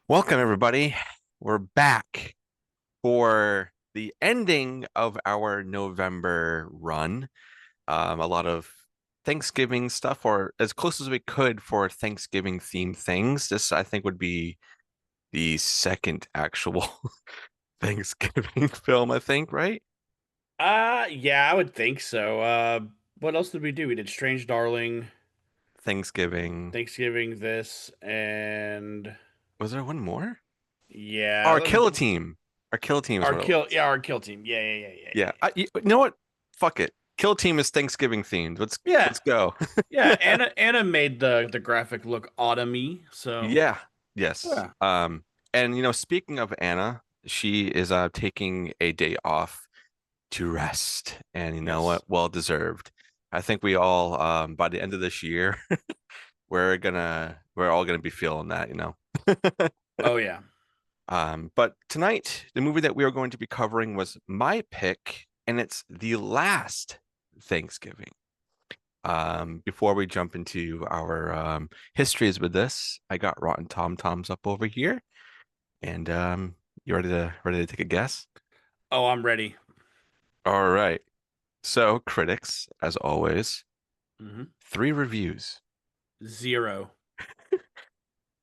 Welcome, everybody. We're back for the ending of our November run. A lot of Thanksgiving stuff, or as close as we could for Thanksgiving themed things. This, I think, would be the second actual Thanksgiving film, I think, right? Yeah, I would think so. What else did we do? We did Strange Darling, Thanksgiving. Thanksgiving, this, and Was there one more? yeah, Our Kill Team. Our Kill Team is what it was. our kill team. Yeah. You know what? Fuck it. Kill Team is Thanksgiving themed. Let's Yeah, let's go. yeah. Anna made the graphic look autumny, so Yeah. Yes. yeah, And speaking of Anna, she is taking a day off to rest, and you know yes. what? Well deserved. I think we all by the end of this year, we're all gonna be feeling that. Oh yeah. But tonight, the movie that we are going to be covering was my pick, and it's the last Thanksgiving. Before we jump into our histories with this, I got Rotten Tom Toms up over here, and you ready to take a guess? Oh, I'm ready. All right. So, critics, as always, hmm three reviews. Zero.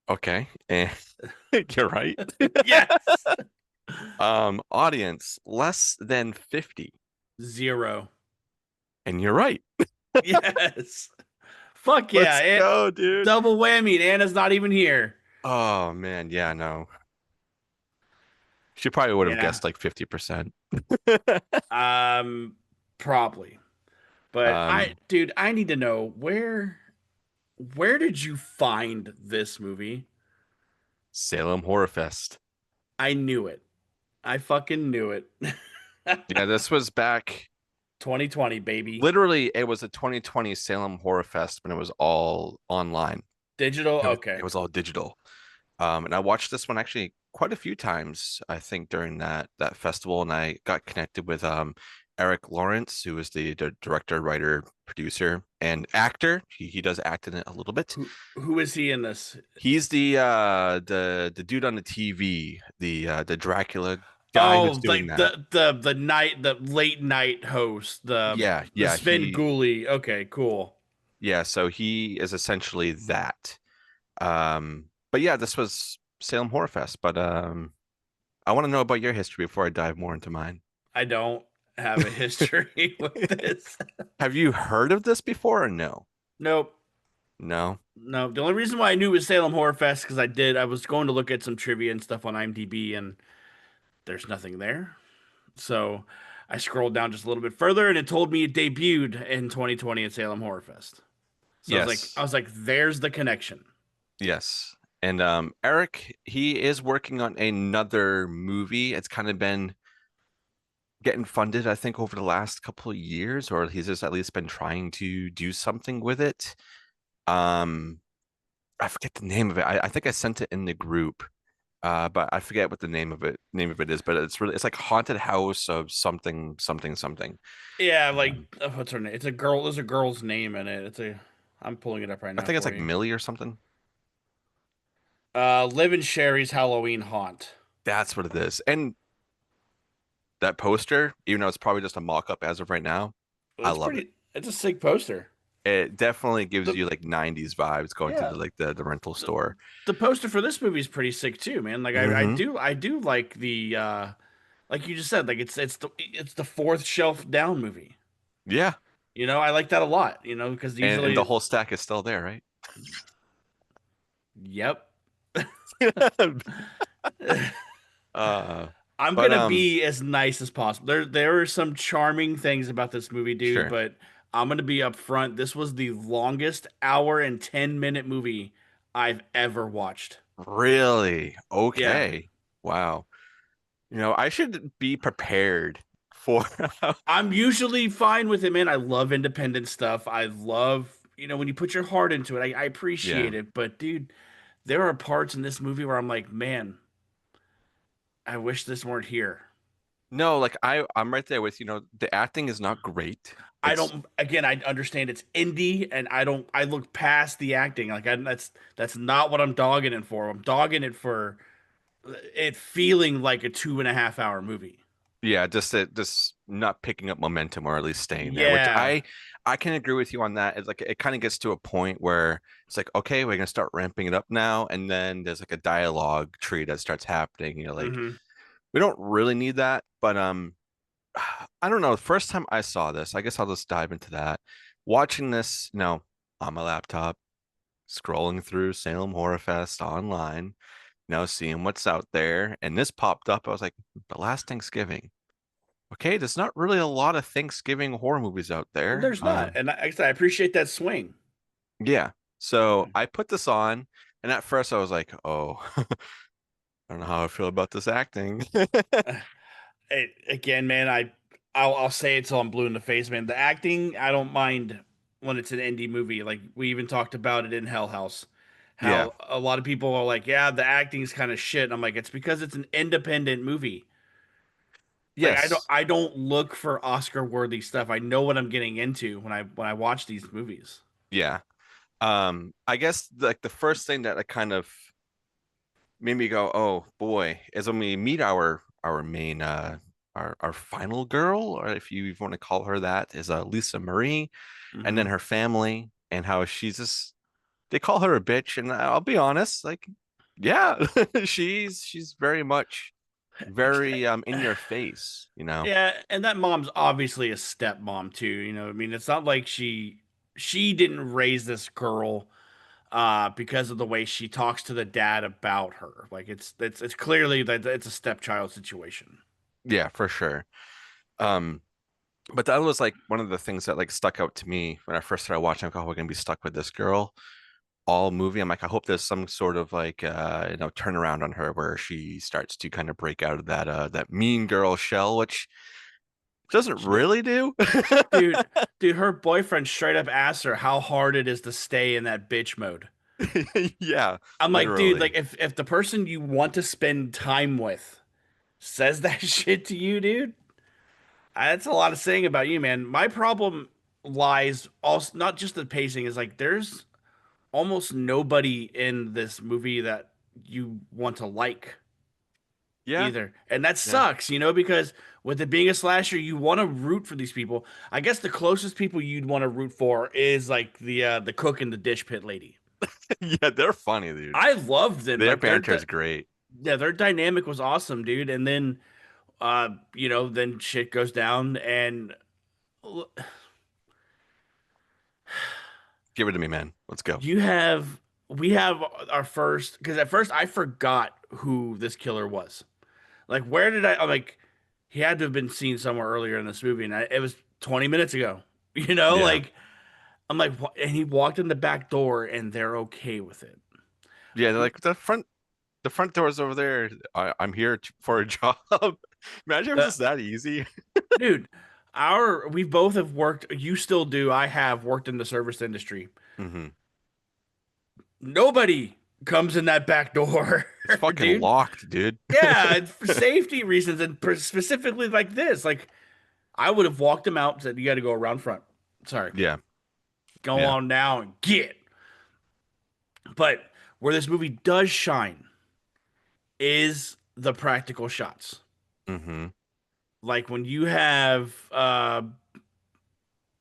Okay, and you're right. Yes. Audience, less than 50, Zero. and you're right. Yes. Fuck yeah. Let's go, dude. Double whammy. And Anna's not even here. Oh man, yeah, no. She probably would have Yeah. guessed like 50%. Um, Probably. But Um, dude, I need to know where did you find this movie? Salem Horror Fest. I knew it. I fucking knew it. Yeah, this was back. 2020, baby. Literally, it was a 2020 Salem Horror Fest when it was all online. Digital. It Okay. was all digital. And I watched this one actually quite a few times, I think, during that festival, and I got connected with Eric Lawrence, who is the director, writer, producer, and actor. He does act in it a little bit. Who is he in this? He's the dude on the TV, the Dracula guy who's Oh, doing like that. the late night host, Yeah, the yeah, Sven he Gulli. Okay, cool. yeah, so he is essentially that. But yeah, this was Salem Horror Fest, but I want to know about your history before I dive more into mine. I don't have a history with this. Have you heard of this before or no? Nope. No. No, the only reason why I knew it was Salem Horror Fest because I was going to look at some trivia and stuff on IMDb and there's nothing there. So I scrolled down just a little bit further and it told me it debuted in 2020 at Salem Horror Fest. So I Yes. was like, there's the connection. Yes. And Eric, he is working on another movie. It's kind of been getting funded, I think, over the last couple of years, or he's just at least been trying to do something with it. Um, I forget the name of it. I think I sent it in the group. But I forget what the name of it is, but it's like Haunted House of something something something. Yeah, like Um, what's her name? It's a girl. There's a girl's name in it. I'm pulling it up right I now think it's for like you. Millie or something. Liv and Sherry's Halloween Haunt. That's what it is. And that poster, even though it's probably just a mock-up as of right now, I It's love it. pretty. It's a sick poster. It definitely gives The you like 90s vibes going to yeah, the rental the, store. the poster for this movie is pretty sick too, man. Like Hmm. I do like the like you just said, like it's the fourth shelf down movie. Yeah. You know, I like that a lot. You know, because And the usually, whole stack is still there, right? yep. Uh, I'm but gonna be as nice as possible. There are some charming things about this movie, dude, sure. but I'm gonna be upfront. This was the longest hour and 10-minute movie I've ever watched. Really? Yeah. Okay. Wow. I should be prepared for I'm usually fine with it, man. I love independent stuff. I love, when you put your heart into it, I yeah. appreciate it. But dude, there are parts in this movie where I'm like, man, I wish this weren't here. No, like I'm right there with the acting is not great. I It's don't again, I understand it's indie and I look past the acting. Like that's not what I'm dogging it for. I'm dogging it for it feeling like a 2.5 hour movie. Yeah, just not picking up momentum or at least staying there, which Yeah. I can agree with you on that. It's like it kind of gets to a point where it's like, okay, we're gonna start ramping it up now, and then there's like a dialogue tree that starts happening. Like Hmm. we don't really need that, but I don't know. The first time I saw this, I guess I'll just dive into that. Watching this, on my laptop, scrolling through Salem Horror Fest online, seeing what's out there, and this popped up. I was like, the last Thanksgiving. Okay, there's not really a lot of Thanksgiving horror movies out there. There's not, and like I said, I appreciate that swing. Yeah. So I put this on, and at first I was like, oh, I don't know how I feel about this acting. Again, man, I'll say it till I'm blue in the face, man. The acting, I don't mind when it's an indie movie. Like we even talked about it in Hell House, Yeah. how a lot of people are like, yeah, the acting's kind of shit. And I'm like, it's because it's an independent movie. Like Yes. I don't look for Oscar worthy stuff. I know what I'm getting into when I watch these movies. Yeah. I guess like the first thing that I kind of made me go, oh boy, is when we meet our main our final girl, or if you even want to call her that, is Lisa Marie, and then Hmm. her family, and how she's just they call her a bitch, and I'll be honest, like, yeah, she's very much very in your face, you know. Yeah, and that mom's obviously a stepmom too. I mean, it's not like she didn't raise this girl because of the way she talks to the dad about her. Like it's clearly that it's a stepchild situation. Yeah, for sure. Um, but that was like one of the things that like stuck out to me when I first started watching. Like, oh, we're gonna be stuck with this girl all movie. I'm like, I hope there's some sort of like turnaround on her where she starts to kind of break out of that mean girl shell, which doesn't really do. Dude, dude, her boyfriend straight up asked her how hard it is to stay in that bitch mode. Yeah, I'm like, dude, literally. like if the person you want to spend time with says that shit to you, dude, that's a lot of saying about you, man. My problem lies also not just the pacing, is like there's almost nobody in this movie that you want to like Yeah, either. And that yeah, sucks, because with it being a slasher, you want to root for these people. I guess the closest people you'd want to root for is like the cook and the dish pit lady. yeah. They're funny, dude. I loved them. Their Like banter is great. yeah, their dynamic was awesome, dude. And then then shit goes down and Give it to me, man. Let's go. you have we have our first, because at first I forgot who this killer was. Like, where did I'm like, he had to have been seen somewhere earlier in this movie, and it was 20 minutes ago. Yeah, Like I'm like, and he walked in the back door, and they're okay with it. yeah. They're like the front door's over there. I'm here for a job. Imagine if it was The just that easy. dude, we both have worked. You still do. I have worked in the service industry. Hmm. Nobody comes in that back door, It's fucking dude. locked, dude. Yeah, it's for safety reasons, and specifically like this. Like, I would have walked him out and said, "You got to go around front. Sorry, Yeah, go yeah. on now and get." But where this movie does shine is the practical shots. Hmm. Like when you have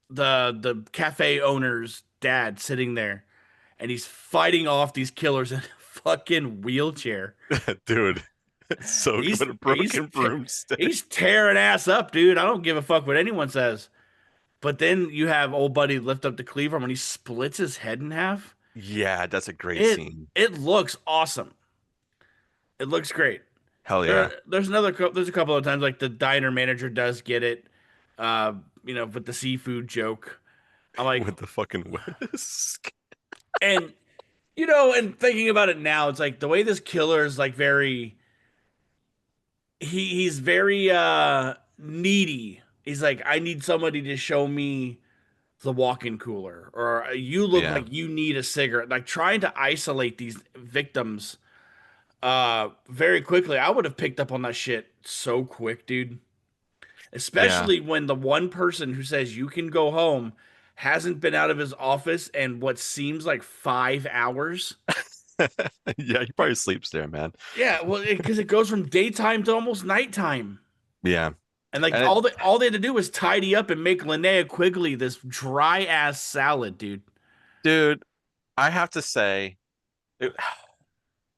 the cafe owner's dad sitting there and he's fighting off these killers in a fucking wheelchair. Dude, it's so He's good. A he's broken broomstick. he's tearing ass up, dude. I don't give a fuck what anyone says. But then you have old buddy lift up the cleaver when he splits his head in half. Yeah, that's a great It scene. it looks awesome. It looks great. Hell yeah. There's a couple of times like the diner manager does get it, uh, with the seafood joke. I'm like, With the fucking whisk. and and thinking about it now, it's like the way this killer is like very he's very needy. He's like, I need somebody to show me the walk-in cooler, or you look Yeah. like you need a cigarette. Like trying to isolate these victims very quickly. I would have picked up on that shit so quick, dude. Yeah. Especially when the one person who says you can go home hasn't been out of his office in what seems like 5 hours. Yeah, he probably sleeps there, man. Yeah, well, because it goes from daytime to almost nighttime. Yeah. And like And it, all they had to do was tidy up and make Linnea Quigley this dry ass salad, dude. dude, I have to say, it-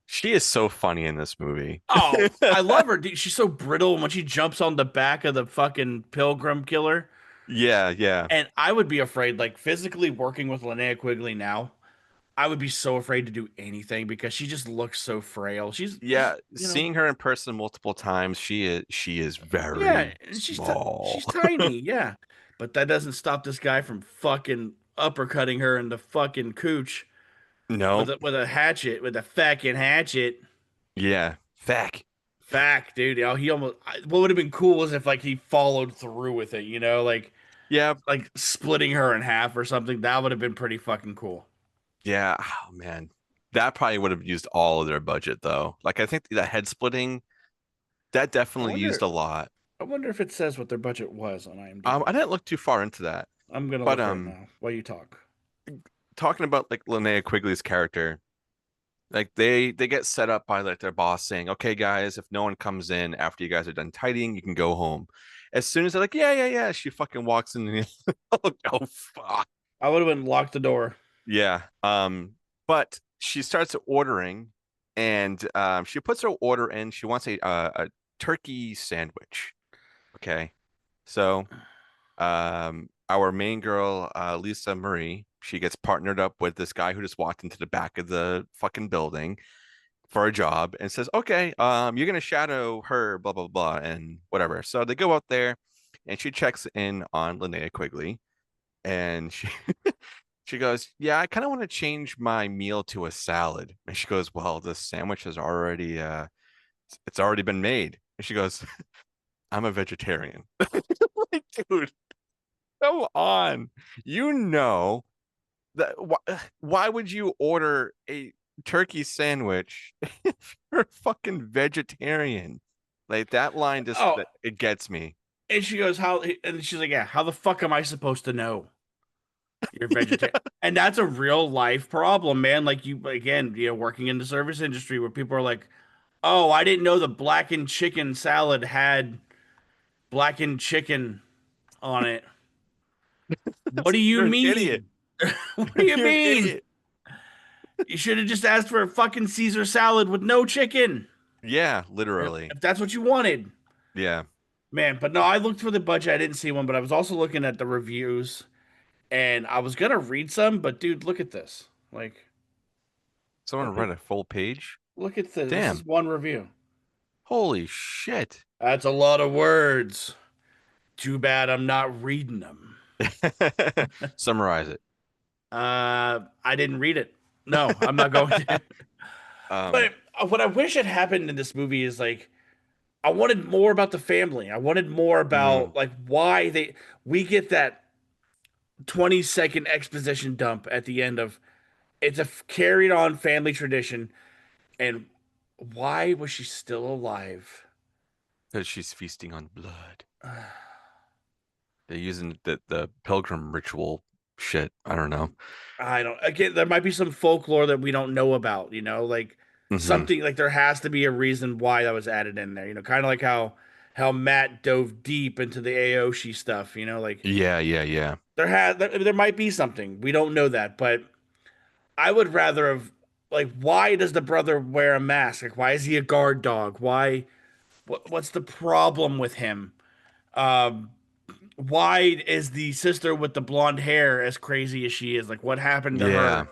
she is so funny in this movie. Oh, I love her, dude. She's so brittle when she jumps on the back of the fucking pilgrim killer. Yeah, yeah. And I would be afraid, like physically working with Linnea Quigley now, I would be so afraid to do anything because she just looks so frail. Yeah, You know, seeing her in person multiple times, she is yeah, very and she's small. tiny, yeah. But that doesn't stop this guy from fucking uppercutting her in the fucking cooch No. with a hatchet, with a fucking hatchet. Yeah. Feck. Fact, dude. You know, he almost. What would have been cool is if like he followed through with it. You know, Yeah, like splitting her in half or something. That would have been pretty fucking cool. yeah. Oh man. That probably would have used all of their budget though. Like I think the head splitting, that I definitely used wonder. a lot. I wonder if it says what their budget was on I IMDb. didn't look too far into that. I'm gonna But look right now while you talk. talking about like Linnea Quigley's character, like they get set up by like their boss saying, "Okay, guys, if no one comes in after you guys are done tidying, you can go home." As soon as they're like, "Yeah, yeah, yeah," she fucking walks in and oh fuck. I would have been locked the door. Yeah. But she starts ordering and she puts her order in. She wants a turkey sandwich. Okay. So our main girl, Lisa Marie, she gets partnered up with this guy who just walked into the back of the fucking building for a job and says, "Okay, you're gonna shadow her, blah blah blah, and whatever." So they go out there, and she checks in on Linnea Quigley, and she goes, "Yeah, I kind of want to change my meal to a salad." And she goes, "Well, the sandwich is already it's already been made." And she goes, "I'm a vegetarian." Like, dude, come on. You know that why would you order a turkey sandwich if you're a fucking vegetarian? Like that line just Oh, it gets me. and she goes, "How?" And she's like, "Yeah, how the fuck am I supposed to know you're vegetarian?" And that's a real life problem, man. Like you again, working in the service industry where people are like, "Oh, I didn't know the blackened chicken salad had blackened chicken on it." What do you You're an idiot. mean? What do you You're an mean? idiot. You should have just asked for a fucking Caesar salad with no chicken. Yeah, literally. If that's what you wanted. Yeah. Man, but no, I looked for the budget. I didn't see one, but I was also looking at the reviews and I was gonna read some, but dude, look at this. Like, Someone read a full page. look at this. This is Damn. one review. Holy shit. That's a lot of words. Too bad I'm not reading them. Summarize it. I didn't read it. No, I'm not going to. Um, But what I wish had happened in this movie is like I wanted more about the family. I wanted more mm, about like why we get that 20-second exposition dump at the end of it's a carried on family tradition and why was she still alive? because she's feasting on blood. They're using the pilgrim ritual shit. I don't know. I don't again there might be some folklore that we don't know about, like Hmm. something like there has to be a reason why that was added in there, kind of like how Matt dove deep into the Aoshi stuff, like Yeah, yeah, yeah. there might be something. We don't know that, but I would rather have like why does the brother wear a mask? Like why is he a guard dog? What's the problem with him? Um why is the sister with the blonde hair as crazy as she is? Like what happened to Yeah. her?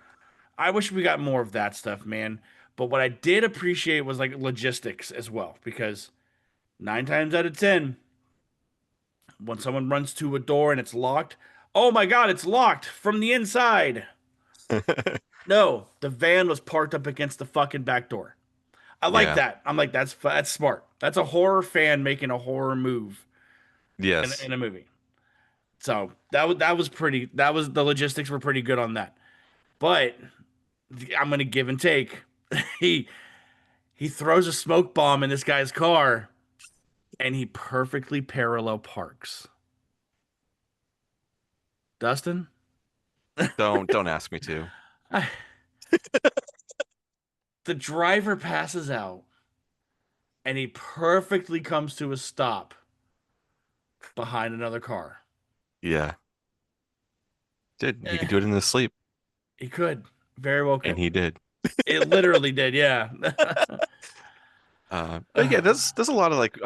I wish we got more of that stuff, man. But what I did appreciate was like logistics as well because 9 times out of 10 when someone runs to a door and it's locked, oh my god, it's locked from the inside. No, the van was parked up against the fucking back door. I like Yeah. that. I'm like, that's smart. That's a horror fan making a horror move Yes. in a movie. So that was pretty. That was the logistics were pretty good on that. But I'm gonna give and take. he he throws a smoke bomb in this guy's car, and he perfectly parallel parks. Dustin, Don't ask me to. I, The driver passes out and he perfectly comes to a stop behind another car. Yeah. Did he Eh, could do it in his sleep, he could. Very well and could. he did. It literally did, yeah. But yeah, there's a lot of like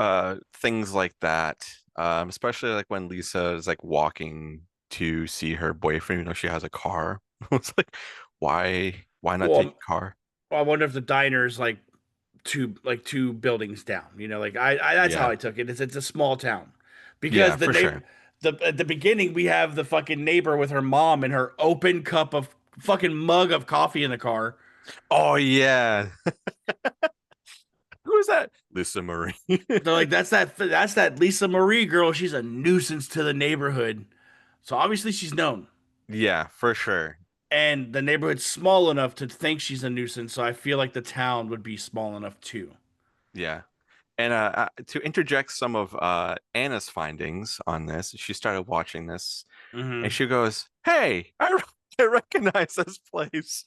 things like that. Especially like when Lisa is like walking to see her boyfriend, she has a car. It's like, why not take Well, a car? I wonder if the diner's like two buildings down. Like I that's how Yeah. I took it. It's a small town Yeah, because the for neighbor, sure. at the beginning we have the fucking neighbor with her mom and her open cup of fucking mug of coffee in the car. Oh yeah. Who is that? Lisa Marie. They're like, that's that Lisa Marie girl. She's a nuisance to the neighborhood. So obviously she's known. Yeah, for sure. And the neighborhood's small enough to think she's a nuisance, so I feel like the town would be small enough too. Yeah. And to interject some of Anna's findings on this, she started watching this and Hmm. she goes, "Hey, I recognize this place.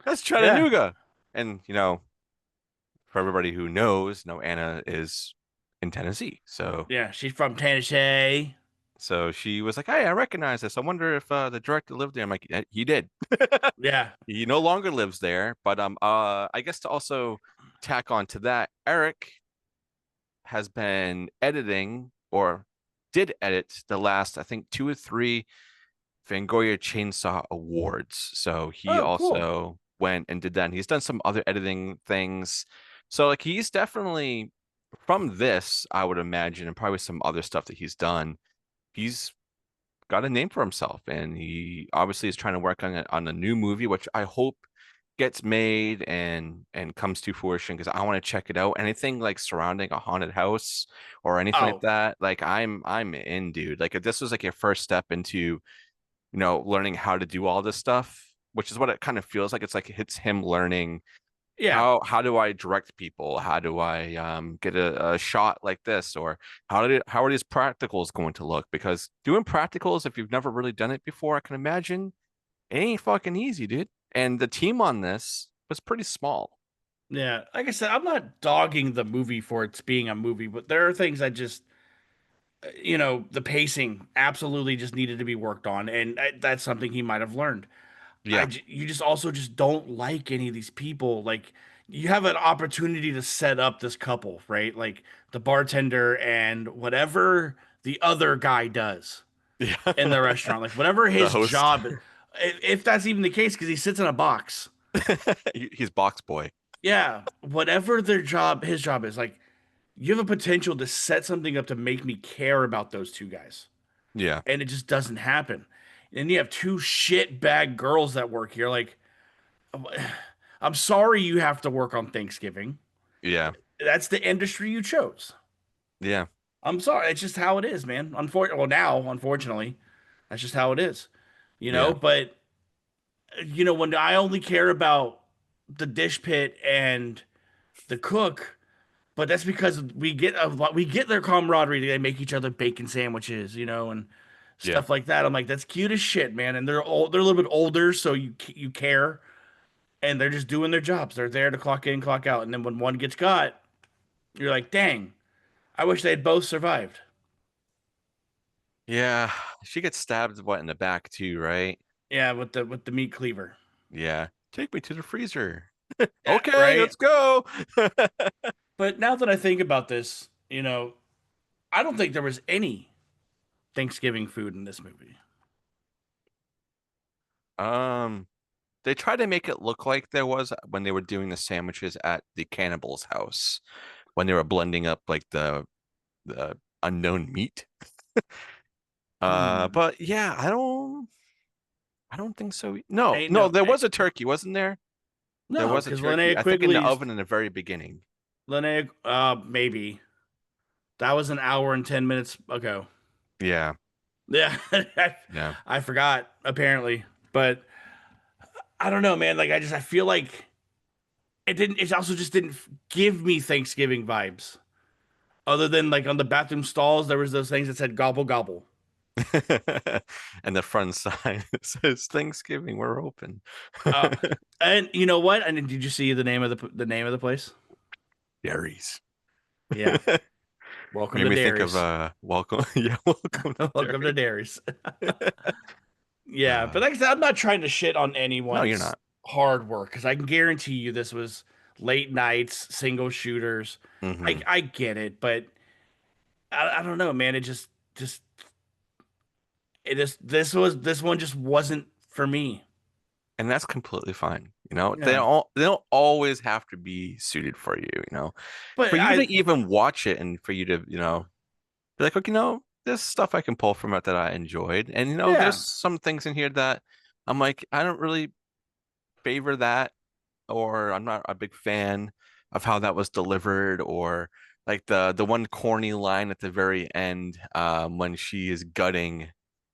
That's Yeah. Chattanooga." And for everybody who knows, Anna is in Tennessee. So Yeah. She's from Tennessee. so she was like, "Hey, I recognize this. I wonder if the director lived there." I'm like, He did. Yeah. He no longer lives there, but I guess to also tack on to that, Eric has been editing or did edit the last, I think, two or three Fangoria Chainsaw Awards. So he Oh, cool. also went and did that. And he's done some other editing things. So like he's definitely from this, I would imagine, and probably some other stuff that he's done, he's got a name for himself. And he obviously is trying to work on a new movie, which I hope gets made and comes to fruition because I want to check it out. Anything like surrounding a haunted house or anything like Oh, that, like I'm in, dude. Like if this was like your first step into learning how to do all this stuff, which is what it kind of feels like. It's like it's him learning yeah. how do I direct people? How do I get a shot like this? Or how are these practicals going to look? Because doing practicals, if you've never really done it before, I can imagine it ain't fucking easy, dude. And the team on this was pretty small. Yeah. Like I said, I'm not dogging the movie for its being a movie, but there are things I just, the pacing absolutely just needed to be worked on. And that's something he might have learned. Yeah. You just also just don't like any of these people. Like you have an opportunity to set up this couple, right? Like the bartender and whatever the other guy does Yeah. in the restaurant, like whatever The his host. job, if that's even the case, because he sits in a box. He's box boy. Yeah, whatever his job is, like you have a potential to set something up to make me care about those two guys, Yeah. and it just doesn't happen. And you have two shit bag girls that work here. Like, I'm sorry you have to work on Thanksgiving. Yeah. That's the industry you chose. Yeah. I'm sorry. It's just how it is, man. Well, now, unfortunately, that's just how it is. Yeah. But when I only care about the dish pit and the cook, but that's because we get their camaraderie. They make each other bacon sandwiches, and Yeah. stuff like that. I'm like, that's cute as shit, man. And they're a little bit older, so you care, and they're just doing their jobs. They're there to clock in, clock out, and then when one gets got, you're like, dang, I wish they had both survived. Yeah. She gets stabbed what in the back too, right? Yeah, with the meat cleaver. Yeah. Take me to the freezer. Yeah, Okay, right. let's go. But now that I think about this, I don't think there was any Thanksgiving food in this movie. Um, they tried to make it look like there was when they were doing the sandwiches at the cannibal's house when they were blending up like the unknown meat. Hmm. But yeah, I don't think so. No, Ain't no, no, there was a turkey, wasn't there? There no, was a because turkey, Linnea I think in the Quigley's oven in the very beginning. maybe that was an hour and 10 minutes ago. Yeah, Yeah, yeah, I forgot apparently, but I don't know, man. Like I feel like it didn't. It also just didn't give me Thanksgiving vibes. Other than like on the bathroom stalls, there was those things that said gobble gobble. And the front sign says Thanksgiving, we're open. Uh, and you know what? And did you see the name of the place? Dairies. Yeah. Welcome Made to me think of Dairies. welcome. Yeah, welcome to Welcome to Dairy. Dairies. Yeah, Uh, but like I said, I'm not trying to shit on no, you're anyone's not. hard work because I can guarantee you this was late nights, single shooters. Hmm. I get it, but I don't know, man. It just it just this one just wasn't for me. And that's completely fine. You know, Yeah, they don't always have to be suited for you, you know. but For you I to even watch it and for you to, be like, okay, there's stuff I can pull from it that I enjoyed. And there's yeah. some things in here that I'm like, I don't really favor that, or I'm not a big fan of how that was delivered, or like the one corny line at the very end, when she is gutting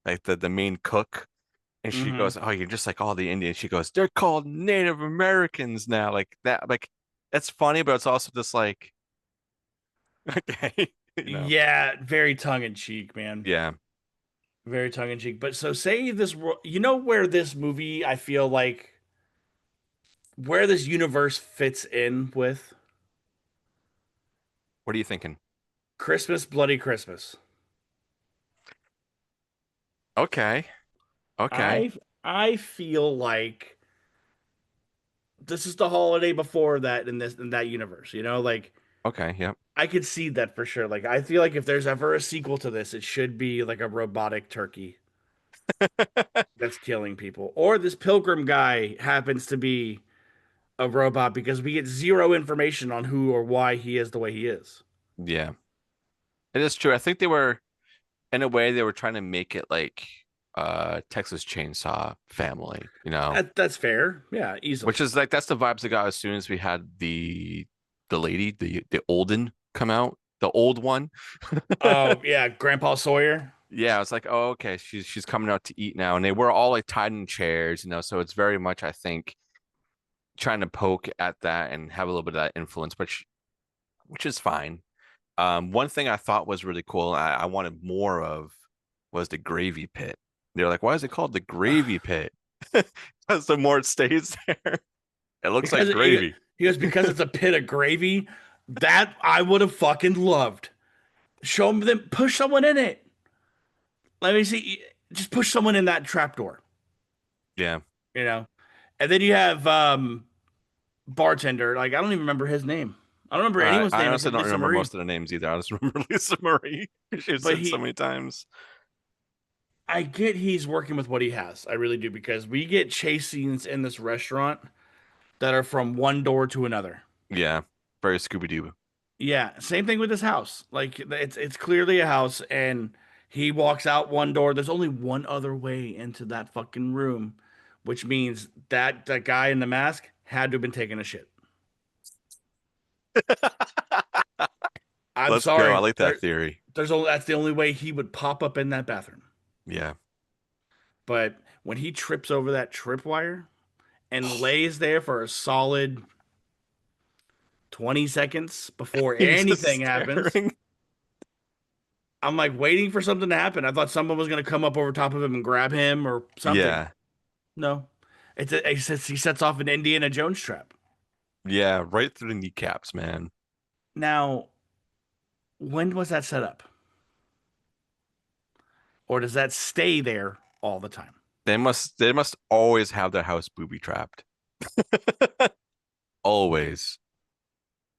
like the main cook. And she Hmm. goes, "Oh, you're just like all the Indians." She goes, "They're called Native Americans now." Like that, like that's funny, but it's also just like, okay, Yeah, very tongue in cheek, man. yeah. Very tongue in cheek. But so say you know where this movie I feel like where this universe fits in with What are you thinking? Christmas, Bloody Christmas. Okay, okay, I feel like this is the holiday before that in that universe, you know? Like okay, yep. I could see that for sure. Like I feel like if there's ever a sequel to this, it should be like a robotic turkey that's killing people. Or this pilgrim guy happens to be a robot because we get zero information on who or why he is the way he is. Yeah, it is true. I think they were, in a way, they were trying to make it like Texas Chainsaw Family, That's fair. Yeah, which easily. is like that's the vibes I got as soon as we had the lady, the Olden come out, the old one. Oh, yeah, Grandpa Sawyer. Yeah, I was like, oh, okay, she's coming out to eat now, and they were all like tied in chairs, so it's very much, I think, trying to poke at that and have a little bit of that influence, which is fine. One thing I thought was really cool, I wanted more of, was the gravy pit. They're like, why is it called the gravy pit? Because the more it stays there, it looks Because like gravy. he goes, because it's a pit of gravy. That I would have fucking loved. Show them, push someone in it. Let me see. Just push someone in that trapdoor, Yeah, you know? And then you have bartender. Like, I don't even remember his name. I don't remember anyone's I name honestly except don't Lisa remember Marie. most of the names either. I just remember Lisa Marie. She's But said so many times. I get he's working with what he has. I really do because we get chase scenes in this restaurant that are from one door to another. Yeah, very Scooby-Doo. Yeah, same thing with this house. Like it's clearly a house, and he walks out one door. There's only one other way into that fucking room, which means that guy in the mask had to have been taking a shit. I'm Let's go. I sorry. like that theory. There's only that's the only way he would pop up in that bathroom. Yeah. But when he trips over that tripwire and lays there for a solid 20 seconds before He's just anything happens, staring. I'm like waiting for something to happen. I thought someone was going to come up over top of him and grab him or something. Yeah. No, he sets off an Indiana Jones trap. Yeah, right through the kneecaps, man. Now, when was that set up? Or does that stay there all the time? They must always have their house booby trapped. Always.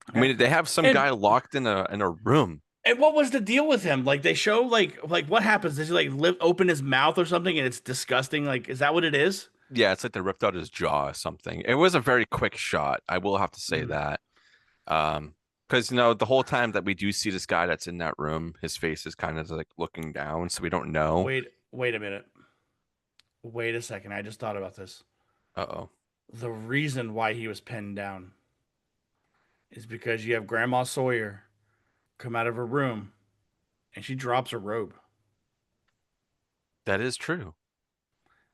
I Okay. mean, they have some And guy locked in a room. and what was the deal with him? Like they show like what happens? Does he like open his mouth or something and it's disgusting? Like is that what it is? Yeah, it's like they ripped out his jaw or something. It was a very quick shot. I will have to say Mhm. that. Because the whole time that we do see this guy that's in that room, his face is kind of like looking down, so we don't know. Wait a minute. Wait a second. I just thought about this. Uh-oh. The reason why he was pinned down is because you have Grandma Sawyer come out of her room and she drops her robe. That is true.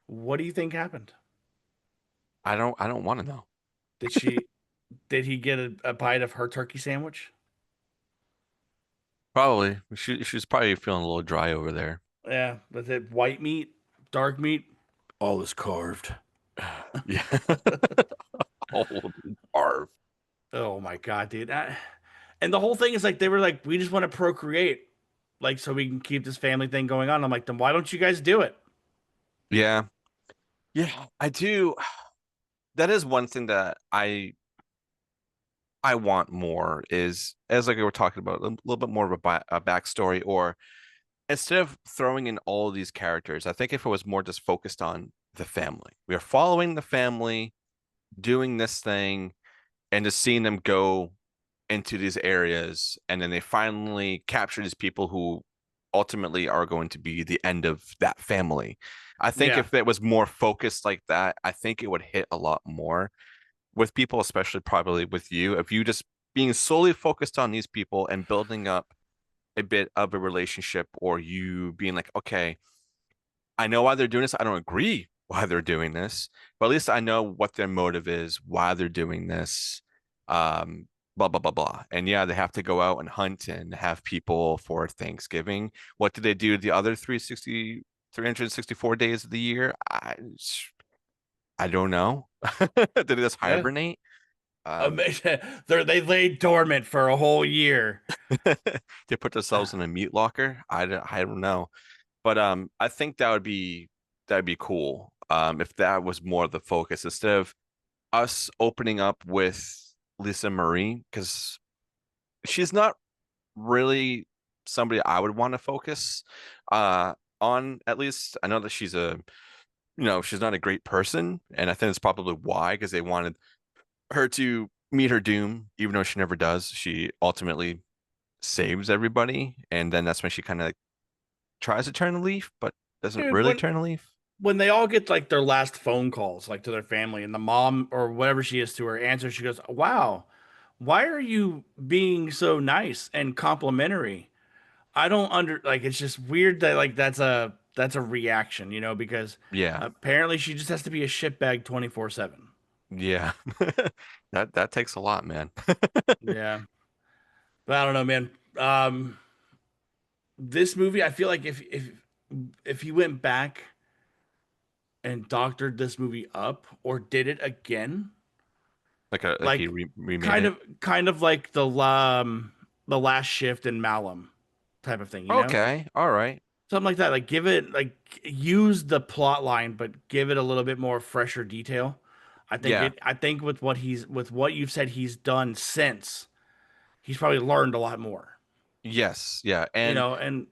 What do you think happened? I don't want to know. Did she did he get a bite of her turkey sandwich? Probably. She was probably feeling a little dry over there. Yeah, that's it. White meat, dark meat, all is carved. Yeah. Old Arv. Oh my god, dude. And the whole thing is like they were like, we just want to procreate, like so we can keep this family thing going on. I'm like, then why don't you guys do it? Yeah. Yeah, I do. That is one thing that I want more is as like we were talking about a little bit more of a backstory, or instead of throwing in all of these characters, I think if it was more just focused on the family, we are following the family doing this thing and just seeing them go into these areas, and then they finally capture these people who ultimately are going to be the end of that family. I think Yeah. if it was more focused like that, I think it would hit a lot more with people, especially probably with you. If you just being solely focused on these people and building up a bit of a relationship, or you being like, okay, I know why they're doing this. I don't agree why they're doing this, but at least I know what their motive is, why they're doing this. Um, Blah blah blah blah. And yeah, they have to go out and hunt and have people for Thanksgiving. What do they do the other 364 days of the year? I don't know. Did they just Yeah. hibernate? Um, Amazing. They laid dormant for a whole year. they put themselves in a meat locker. I don't know. But I think that'd be cool. If that was more of the focus instead of us opening up with Lisa Marie, because she's not really somebody I would want to focus uh on. At least I know that she's not a great person, and I think it's probably why, because they wanted her to meet her doom, even though she never does. She ultimately saves everybody, and then that's when she kind of tries to turn a leaf, but doesn't Dude, really turn a leaf. when they all get like their last phone calls, like to their family, and the mom or whatever she is to her answer, she goes, "Wow, why are you being so nice and complimentary?" I don't under like it's just weird that like that's a reaction, because Yeah, apparently she just has to be a shitbag 24/7. yeah. That takes a lot, man. Yeah. But I don't know, man. This movie, I feel like if he went back and doctored this movie up or did it again, Like he like remade kind it. of kind of like the last shift in Malum type of thing, Okay, all right. something like that. Like give it like use the plot line, but give it a little bit more fresher detail. Yeah. I think with what you've said he's done since, he's probably learned a lot more. Yes, yeah. And And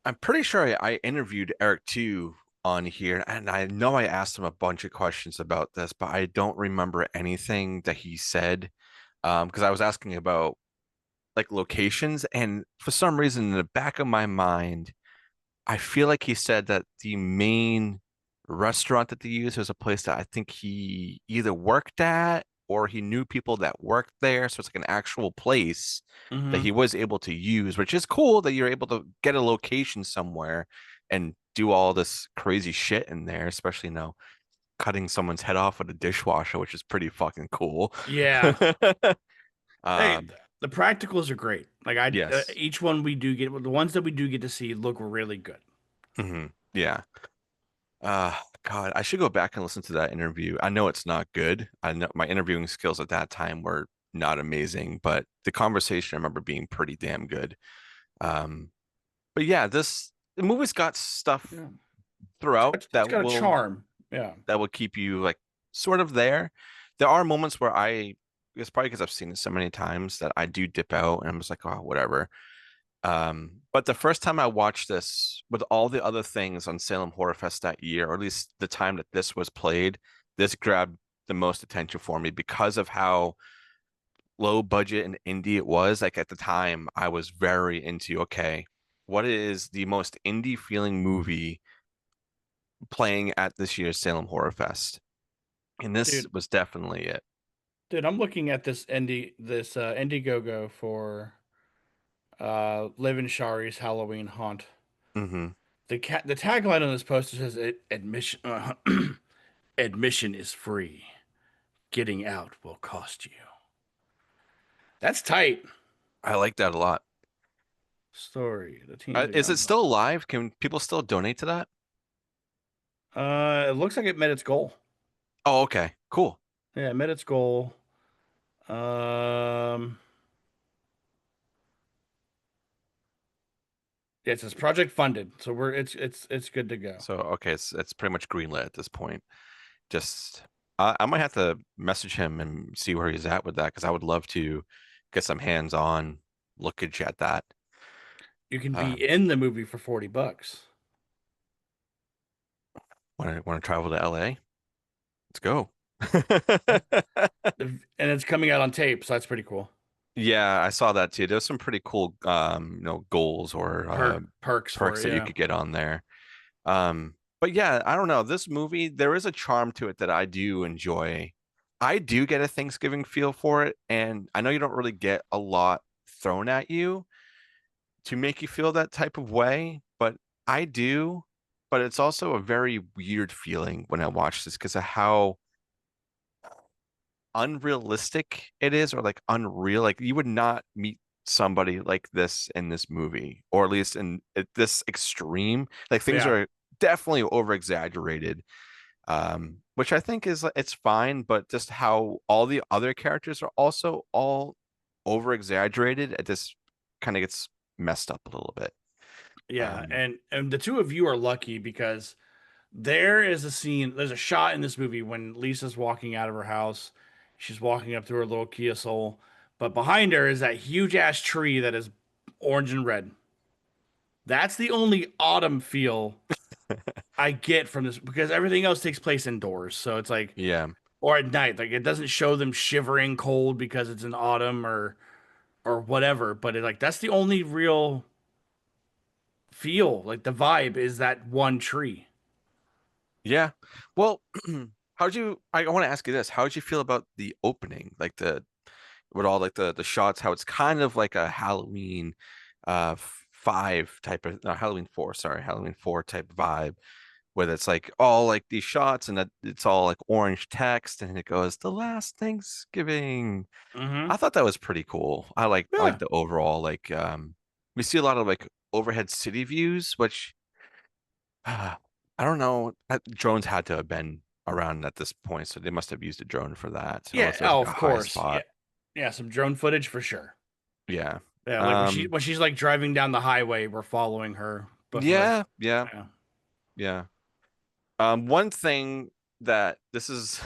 I'm pretty sure I interviewed Eric too on here, and I know I asked him a bunch of questions about this, but I don't remember anything that he said. Because I was asking about like locations, and for some reason in the back of my mind, I feel like he said that the main restaurant that they use was a place that I think he either worked at or he knew people that worked there. So it's like an actual place that he hmm was able to use, which is cool that you're able to get a location somewhere and do all this crazy shit in there, especially cutting someone's head off with a dishwasher, which is pretty fucking cool. yeah. Hey, Um, the practicals are great. Like yes. each one we do get, the ones that we do get to see look really good. Yeah. God, I should go back and listen to that interview. I know it's not good. I know my interviewing skills at that time were not amazing, but the conversation I remember being pretty damn good. Um, but yeah, the movie's got stuff Yeah, throughout it's got a charm. Yeah, that will keep you like sort of there. There are moments where it's probably because I've seen it so many times that I do dip out and I'm just like, oh, whatever. But the first time I watched this, with all the other things on Salem Horror Fest that year, or at least the time that this was played, this grabbed the most attention for me because of how low budget and indie it was. Like at the time, I was very into, okay, what is the most indie feeling movie playing at this year's Salem Horror Fest? And this dude, was definitely it. I'm looking at this Indiegogo for Livin' Shari's Halloween Haunt. Hmm. The tagline on this poster says admission admission is free. Getting out will cost you. That's tight. I like that a lot. Story. The teens are Is it gone. still alive? Can people still donate to that? It looks like it met its goal. Oh, okay, cool. Yeah, it met its goal. Um, yeah, it says project funded, so we're it's good to go. So okay, it's pretty much greenlit at this point. Just I might have to message him and see where he's at with that because I would love to get some hands-on lookage at that. You can be Um, in the movie for $40. want to travel to LA? Let's go. And it's coming out on tape, so that's pretty cool. Yeah, I saw that too. There's some pretty cool goals or Perks for perks it, that you yeah. could get on there. But yeah, I don't know. This movie, there is a charm to it that I do enjoy. I do get a Thanksgiving feel for it, and I know you don't really get a lot thrown at you to make you feel that type of way, but I do. But it's also a very weird feeling when I watch this because of how unrealistic it is, or like unreal. Like you would not meet somebody like this in this movie, or at least in at this extreme. Like things Yeah. are definitely over exaggerated, which I think is it's fine, but just how all the other characters are also all over exaggerated, it just kind of gets messed up a little bit. Yeah, Um, and the two of you are lucky because there's a shot in this movie when Lisa's walking out of her house. She's walking up to her little Kia Soul, but behind her is that huge ass tree that is orange and red. That's the only autumn feel I get from this because everything else takes place indoors. So it's like yeah, or at night. Like it doesn't show them shivering cold because it's in autumn or whatever, but it like that's the only real feel. Like the vibe is that one tree. yeah. Well, how'd you? I want to ask you this: how'd you feel about the opening, like the with all like the shots, how it's kind of like a Halloween five type of no, Halloween four, sorry, Halloween four type vibe, where it's like all like these shots and that it's all like orange text and it goes the last Thanksgiving. Mm-hmm. I thought that was pretty cool. I like Yeah. the overall we see a lot of like overhead city views, which I don't know. Drones had to have been around at this point, so they must have used a drone for that, Yeah. unless it was Oh, like a of high course. Yeah. spot. Yeah. Some drone footage for sure. Yeah. Yeah. Like Um, when she's like driving down the highway, we're following her. But from like, yeah, yeah, yeah. yeah. One thing that this is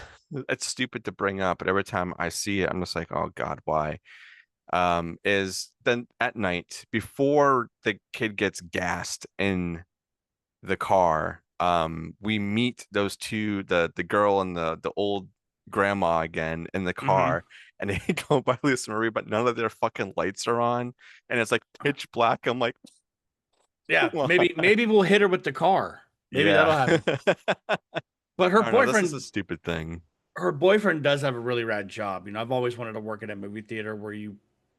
it's stupid to bring up, but every time I see it, I'm just like, oh God, why? Is then at night before the kid gets gassed in the car, we meet those two, the girl and the old grandma again in the Mm-hmm. car, and they go by Lisa Marie, but none of their fucking lights are on, and it's like pitch black. I'm like, Yeah. come on. Maybe we'll hit her with the car. Maybe Yeah. that'll happen. But I don't know. This is a stupid thing. her boyfriend does have a really rad job. You know, I've always wanted to work at a movie theater where you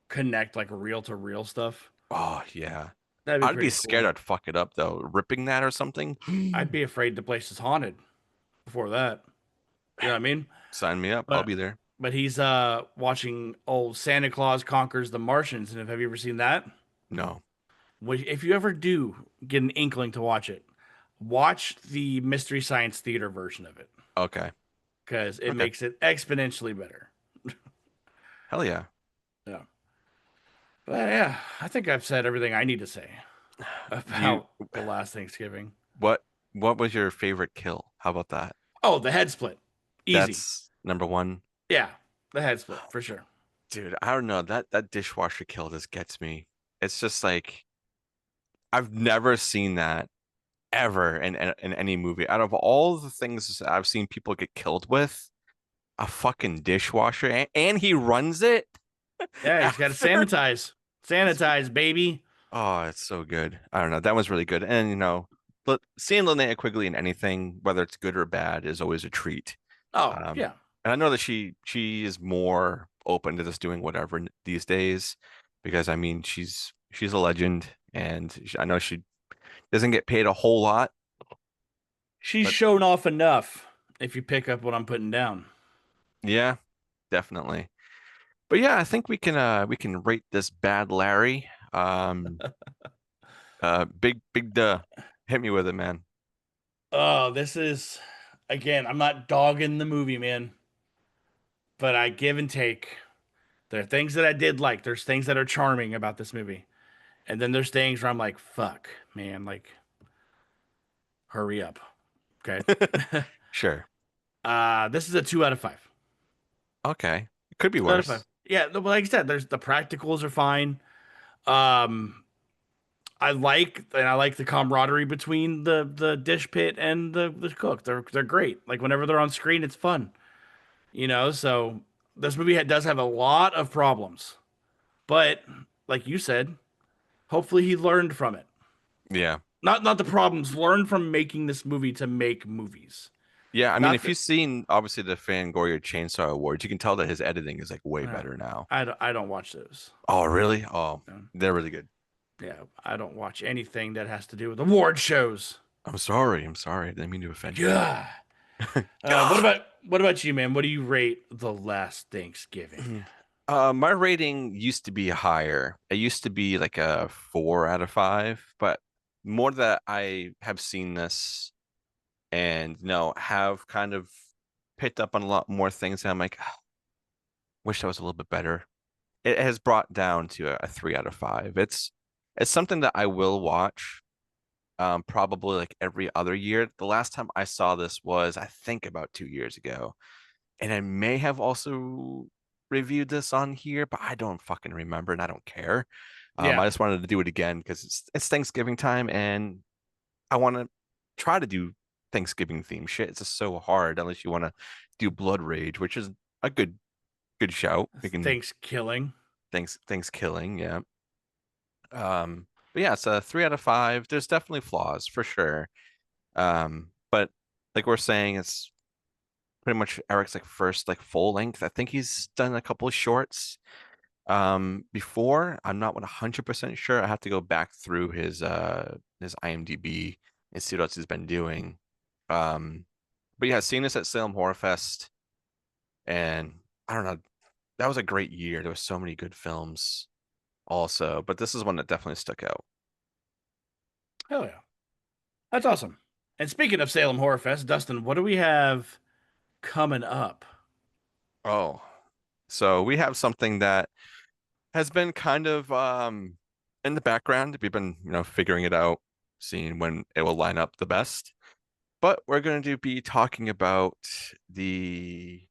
connect like reel to reel stuff. Oh yeah. That'd be I'd be pretty scared cool. I'd fuck it up though, ripping that or something. I'd be afraid the place is haunted before that. You know what I mean? Sign me up. I'll But be there. he's watching old Santa Claus Conquers the Martians, and have you ever seen that? No. Which, if you ever do get an inkling to watch it, watch the Mystery Science Theater version of it Okay. because it Okay. makes it exponentially better. Hell yeah. Yeah, but yeah, I think I've said everything I need to say Do you about the last Thanksgiving. what what was your favorite kill? How about that? Oh, the head split, easy. That's number one. Yeah, the head split for sure. Dude, I don't know. That dishwasher kill just gets me. It's just like I've never seen that ever in any movie. Out of all the things I've seen people get killed with, a fucking dishwasher, and he runs it Yeah, he's got to after. sanitize, baby. Oh, it's so good. I don't know. That was really good. And but seeing Linnea Quigley in anything, whether it's good or bad, is always a treat. Oh Um, yeah, and I know that she is more open to just doing whatever these days, because I mean she's a legend, and I know she doesn't get paid a whole lot, she's but shown off enough. If you pick up what I'm putting down. yeah, definitely. But yeah, I think we can rate this Bad Larry. Big duh. Hit me with it, man. Oh, this is again, I'm not dogging the movie, man, but I give and take. There are things that I did like. There's things that are charming about this movie. And then there's things where I'm like, fuck, man, like hurry up. Okay. Sure. This is a 2 out of 5. Okay. It could be 2 out of 5. worse. Yeah, but like I said, there's the practicals are fine. Um, I like the camaraderie between the dish pit and the cook. They're great. Like whenever they're on screen, it's fun. So this movie does have a lot of problems, but like you said, hopefully he learned from it. Yeah. Not the problems, learn from making this movie to make movies. Yeah, I mean, Not if that you've seen obviously the Fangoria Chainsaw Awards, you can tell that his editing is like way uh, better now. I don't watch those. Oh, really? Oh, Um, they're really good. yeah, I don't watch anything that has to do with award shows. I'm sorry. I'm sorry. I didn't mean to offend you. Yeah. What God. about you, man? What do you rate The Last Thanksgiving? My rating used to be higher. It used to be like a 4 out of 5, but more that I have seen this and have kind of picked up on a lot more things. And I'm like, "Ah, wish that was a little bit better." It has brought down to a 3 out of 5. It's something that I will watch, probably like every other year. The last time I saw this was, I think, about 2 years ago, and I may have also reviewed this on here, but I don't fucking remember, and I don't care. Yeah, I just wanted to do it again because it's Thanksgiving time, and I want to try to do Thanksgiving theme shit. It's just so hard unless you want to do Blood Rage, which is a good shout. We can Thanksgiving. thanks killing, yeah. But yeah, it's a 3 out of 5. There's definitely flaws for sure. But like we're saying, it's pretty much Eric's like first like full length. I think he's done a couple of shorts before. I'm not 100% sure. I have to go back through his IMDb and see what else he's been doing. Um, but yeah, seeing this at Salem Horror Fest, and I don't know, that was a great year. There were so many good films also, but this is one that definitely stuck out. Hell yeah, that's awesome. And speaking of Salem Horror Fest, Dustin, what do we have coming up? Oh, so we have something that has been kind of in the background. We've been, figuring it out, seeing when it will line up the best. But we're going to be talking about the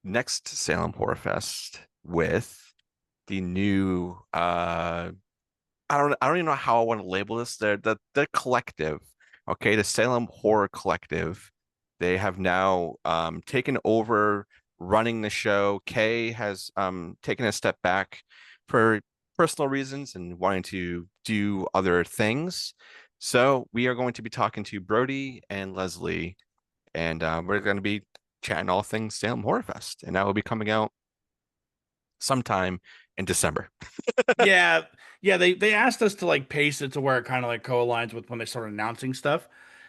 next Salem Horror Fest with the new I don't even know how I want to label this. The collective, okay, the Salem Horror Collective. They have now taken over running the show. Kay has taken a step back for personal reasons and wanting to do other things. So we are going to be talking to Brody and Leslie, and we're going to be chatting all things Salem Horror Fest, and that will be coming out sometime in December. Yeah, yeah, they asked us to like pace it to where it kind of like co-aligns with when they start announcing stuff.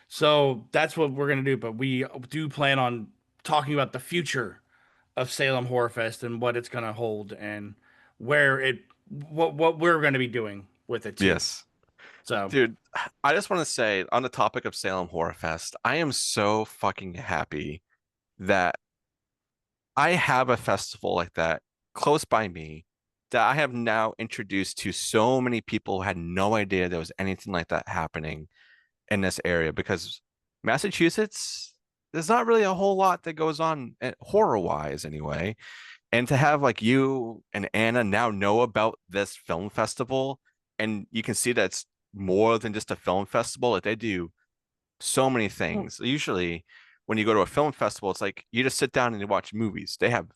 So that's what we're gonna do. But we do plan on talking about the future of Salem Horror Fest and what it's gonna hold and where it what we're gonna be doing with it too. Yes. So Dude, I just want to say on the topic of Salem Horror Fest, I am so fucking happy that I have a festival like that close by me that I have now introduced to so many people who had no idea there was anything like that happening in this area because Massachusetts, there's not really a whole lot that goes on horror wise anyway. And to have like you and Anna now know about this film festival, and you can see that it's more than just a film festival, that they do so many things. Usually, when you go to a film festival, it's like you just sit down and you watch movies. They have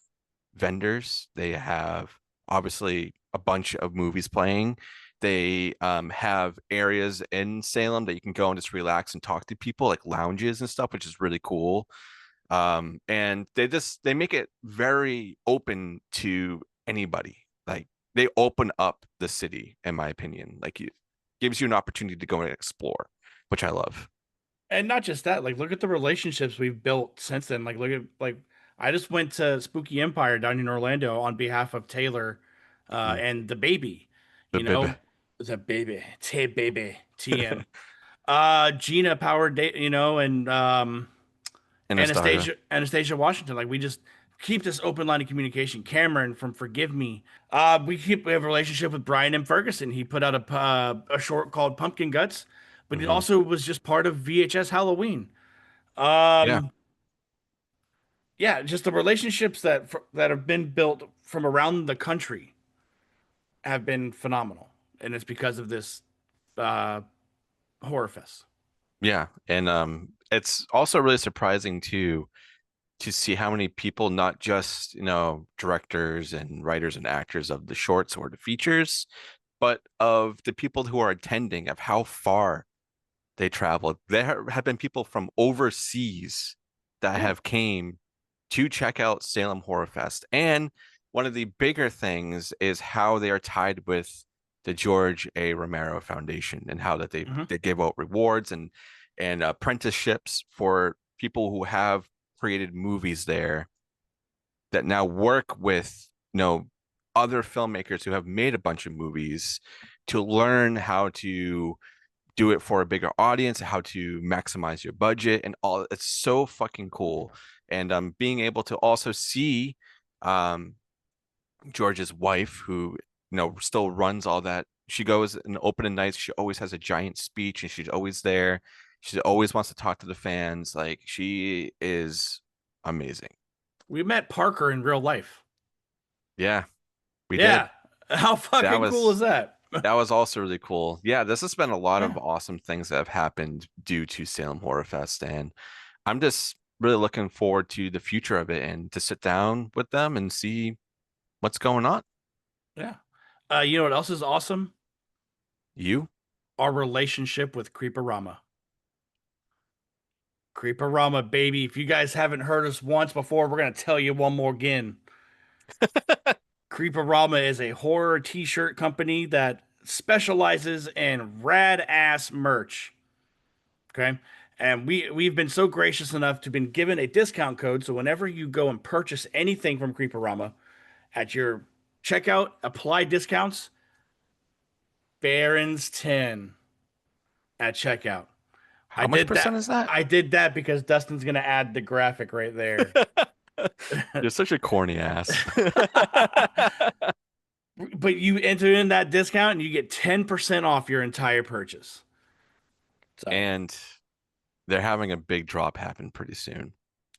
vendors, they have obviously a bunch of movies playing. They have areas in Salem that you can go and just relax and talk to people, like lounges and stuff, which is really cool. And they make it very open to anybody. Like they open up the city, in my opinion. Like it gives you an opportunity to go and explore, which I love. and not just that, like look at the relationships we've built since then. Like look at like I just went to Spooky Empire down in Orlando on behalf of Taylor Mm, and the baby. the You baby. know, It's a baby. Tay baby. TM. Gina Powered Day, and Anastasia. Anastasia Washington. Like we just keep this open line of communication. Cameron from Forgive Me. We have a relationship with Brian M. Ferguson. He put out a short called Pumpkin Guts, but he Hmm. also was just part of VHS Halloween. Yeah. Um, yeah, just the relationships that have been built from around the country have been phenomenal, and it's because of this uh, horror fest. Yeah. And it's also really surprising to see how many people, not just, directors and writers and actors of the shorts or the features, but of the people who are attending, of how far they traveled. There have been people from overseas that Yeah. have came to check out Salem Horror Fest. And one of the bigger things is how they are tied with the George A. Romero Foundation, and how that they Hmm. they give out rewards and apprenticeships for people who have created movies there, that now work with, other filmmakers who have made a bunch of movies, to learn how to do it for a bigger audience, how to maximize your budget and all. It's so fucking cool. And being able to also see um George's wife, who, still runs all that. She goes and opening nights, she always has a giant speech and she's always there. She always wants to talk to the fans. Like, she is amazing. We met Parker in real life. Yeah, we did. Yeah. How That fucking cool is was that? that was also really cool. Yeah, this has been a lot of Yeah. awesome things that have happened due to Salem Horror Fest, and I'm just really looking forward to the future of it and to sit down with them and see what's going on. Yeah. You know what else is awesome? You? Our relationship with Creeperama. Creeperama, baby. If you guys haven't heard us once before, we're gonna tell you one more again. Creeperama is a horror t-shirt company that specializes in rad ass merch. Okay. And we've been so gracious enough to been given a discount code. So whenever you go and purchase anything from Creeperama at your checkout, apply discounts, Barron's 10 at checkout. I How much did that. percent is that? I did that because Dustin's gonna add the graphic right there. You're such a corny ass. But you enter in that discount and you get 10% off your entire purchase. So And they're having a big drop happen pretty soon.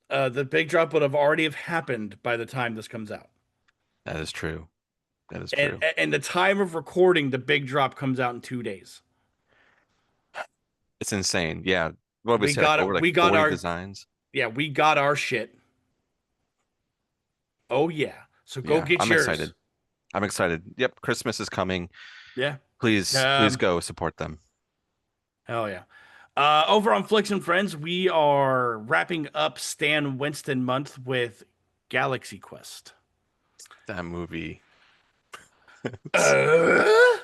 the big drop would have already have happened by the time this comes out. That is true. That is And true. and the time of recording, the big drop comes out in 2 days. It's insane. Yeah. What did we We say? Like got it. over like We got 40 our designs? Yeah, we got our shit. Oh yeah. So go Yeah, get I'm excited. yours. I'm excited. Yep, Christmas is coming. Yeah. Please Um. go support them. Hell yeah. Over on Flicks and Friends, we are wrapping up Stan Winston month with Galaxy Quest. That movie. Uh?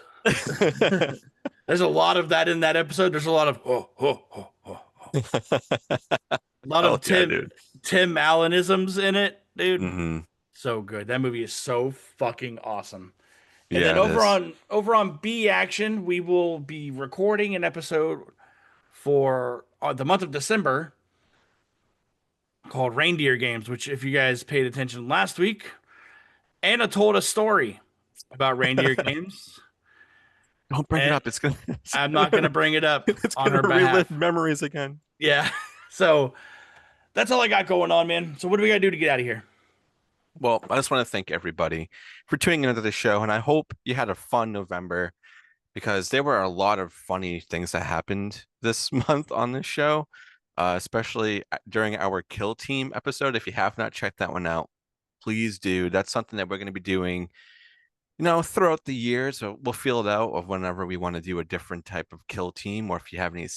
There's a lot of that in that episode. There's a lot of a lot Hell of yeah, Tim dude. Tim Allenisms in it, dude. Hmm. So good. That movie is so fucking awesome. And then Yeah, it is. over on B Action, we will be recording an episode for the month of December called Reindeer Games, which if you guys paid attention last week, Anna told a story about reindeer games, Don't bring it and up. It's gonna it's I'm not gonna going to bring it up it's on gonna her relive behalf. memories again. Yeah. So that's all I got going on, man. So what do we got to do to get out of here? Well, I just want to thank everybody for tuning into the show, and I hope you had a fun November, because there were a lot of funny things that happened this month on this show, especially during our Kill Team episode. If you have not checked that one out, please do. That's something that we're going to be doing, throughout the year. So we'll feel it out of whenever we want to do a different type of kill team, or if you have any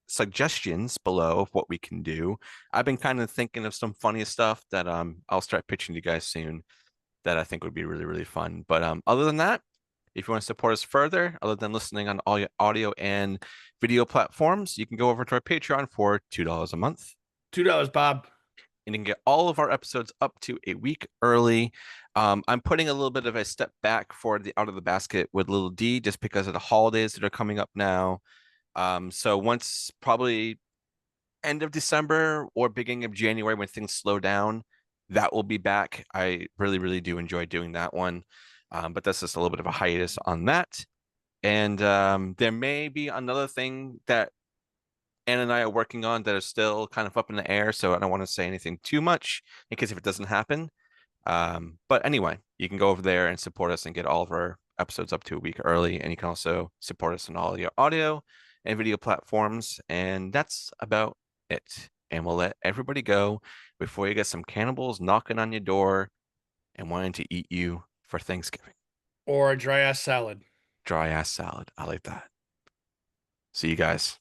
suggestions below of what we can do. I've been kind of thinking of some funny stuff that I'll start pitching to you guys soon, that I think would be really, really fun. But other than that, if you want to support us further, other than listening on all your audio and video platforms, you can go over to our Patreon for $2 a month. $2, Bob. and you can get all of our episodes up to a week early. I'm putting a little bit of a step back for the Out of the Basket with Little D just because of the holidays that are coming up now. So once probably end of December or beginning of January when things slow down, that will be back. I really, really do enjoy doing that one. But that's just a little bit of a hiatus on that. And there may be another thing that Ann and I are working on that is still kind of up in the air. So I don't want to say anything too much in case if it doesn't happen. But anyway, you can go over there and support us and get all of our episodes up to a week early. And you can also support us on all your audio and video platforms. And that's about it. And we'll let everybody go before you get some cannibals knocking on your door and wanting to eat you for Thanksgiving. Or a dry ass salad. Dry ass salad. I like that. See you guys.